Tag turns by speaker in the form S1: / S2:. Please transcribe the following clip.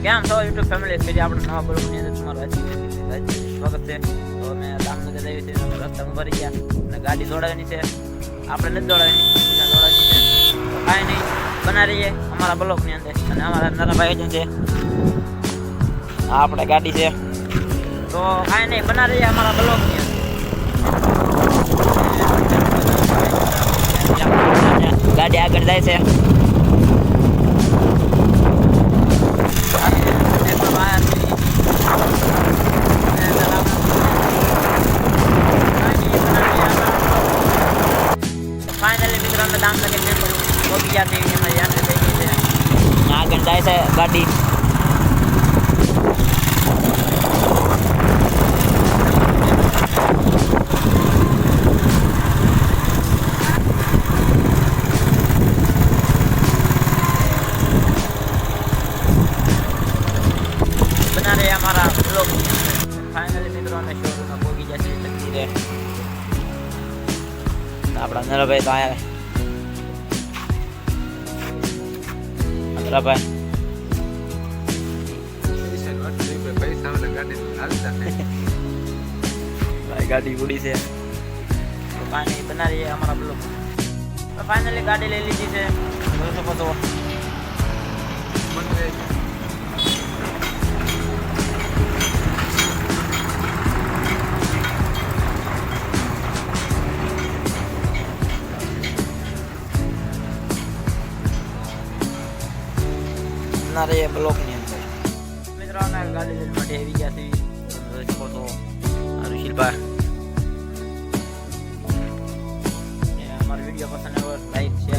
S1: કેમ છો YouTube family? ફરી આપણે નવા બ્લોગની અંદર તમારું સ્વાગત છે. તો અમે દામનગર જઈએ છીએ, રસ્તામાં ભરી ગયા અને ગાડી દોડાવવાની છે. આપણે નથી દોડાવવાની, બીજા દોડાવવાની છે. તો કાંઈ નહીં, બના રહીએ અમારા બ્લોગની અંદર. અને અમારા નાનાભાઈ જ છે, આ આપણે ગાડી છે. તો કાંઈ નહીં, બના રહીએ અમારા બ્લોગની અંદર. ગાડી આગળ જાય છે. ફાઇનલી મિત્રો અમે દામનગર મેમ્બર પહોંચી ગયા છીએ. અમારી યાત્રા થઈ ગઈ છે. આગળ જાય છે ગાડી. બના રહે અમારા બ્લોગ. ફાઇનલી મિત્રો અમે શોરૂમમાં પહોંચી ગયા છીએ. લગતી રહે આપણા નરભાઈ તો આવ્યા. નરભાઈ ગાડી ઉડી છે. તો કાંઈ બના રહીએ અમારા બ્લોગ. તો ફાઇનલી ગાડી લઈ લીધી છે. જોઈ શકો છો. એ બ્લોકની અંદર મિત્રો અમે ગાડી લઈને માટે આવી ગયા છીએ. જોઈ શકો છો ઋષિલભાઈ. અમારો વિડીયો પસંદ આવ્યો લાઈક શેર